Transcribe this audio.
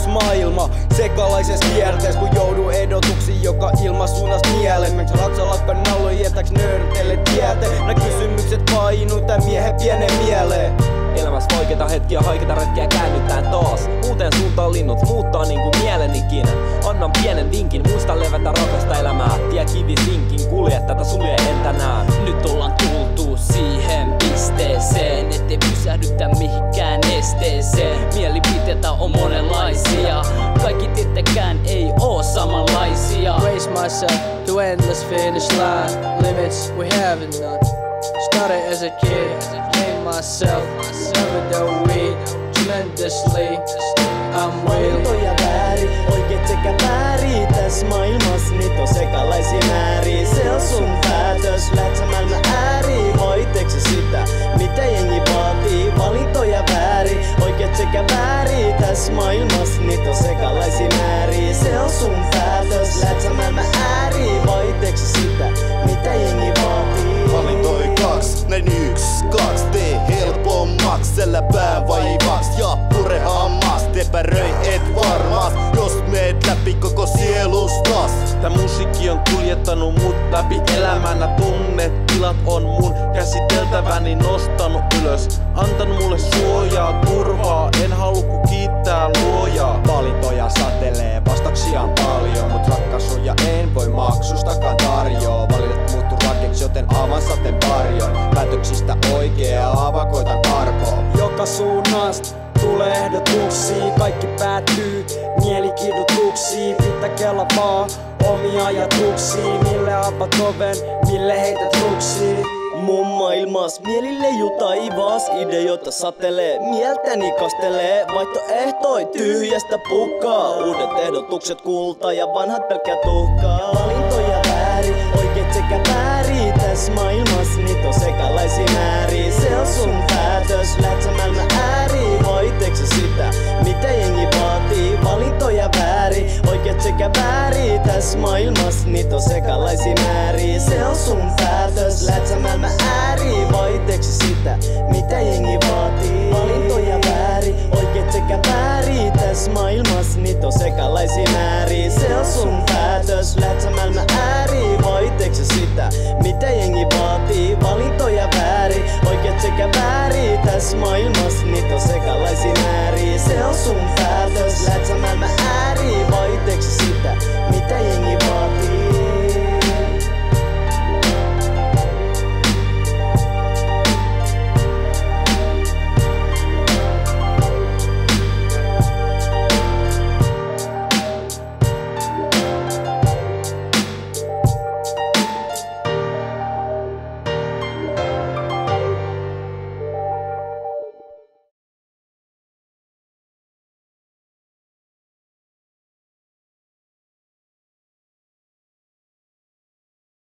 maailma sekalaisessa kierteessä, kun joudun ehdotuksiin joka ilma suunnas mielen. Meks ratsalakka nallo jätäks nörteille tietä? Nää kysymykset painuu tän miehen pienen mieleen. Elämässä oikeita hetkiä, haikeita retkiä käännytään taas. Uuteen suuntaan linnut muuttaa niinku mielenikin. Annan pienen vinkin, muista levätä rakasta elämää. Tie kivi sinkin, kulje tätä sulje en tänään. Nyt ollaan tultu siihen pisteeseen, ettei pysähdytä mihinkään esteeseen. Mielipiteitä on monenlaisia, kaikki tietenkään ei oo samanlaisia. Race myself to endless finish line. Limits we haven't none. Started as a kid, made myself, never the weed, tremendously. I'm real. Valintoja väärin, oikeet sekä väärin. Tässä maailmassa niitä on sekalaisia määriä. Se on sun päätös, lähet sä maailman ääriin. Hoiteeksi sitä, mitä jengi vaatii? Valintoja väärin, oikeet sekä väärin. Tässä maailmassa niitä on sekalaisia määriä. Se on sun päätös, lähet sä maailman ääriin. Hoiteeksi sitä, mitä jengi vaatii? Valintoi 2, näin 1, 2, tee helpommaks. Sellä pää vaivaks ja pure hammas. Epäröi et varmas, jos meet läpi koko sielustas. Tää musiikki on kuljettanut mut läpi elämänä. Tunnetilat on mun käsiteltäväni nostanut ylös. Antanut mulle suojaa, turvaa, en halua ku kiittää luojaa. Valintoja satelee, vastauksia on paljon, mut ratkaisuja en voi maksustakaan tarjoa. Valinnat muuttu rakeksi, joten avaan sateen varjon. Päätöksistä oikea avakoitan arvoa. Joka suunnasta tulee ehdotuksia, kaikki päättyy mielikidutuksiin. Pitäkellä vaan omia ajatuksia, mille avat oven, mille heität ruksiin. Mun maailmas mieli leijuu taivaas, ideoita satelee, mieltäni kastelee. Vaihtoehtoi tyhjästä pukkaa, uudet ehdotukset kulta ja vanhat pelkkää tuhkaa. Valintoja väärin, oikeet sekä väärin. Tässä maailmas niitä on sekalaisia määriä. Se on sun päätös, lähet sä maailman ääriin. Hoiteeksi sitä, mitä jengi vaatii? Valintoja väärin, oikeet sekä väärin. Tässä maailmas niitä on sekalaisia määriä. Se on sun päätös, lähet sä maailman ääriin. Hoiteeksi sitä, mitä jengi vaatii? Valintoja väärin, oikeet sekä väärin. Tässä maailmas niitä on sekalaisia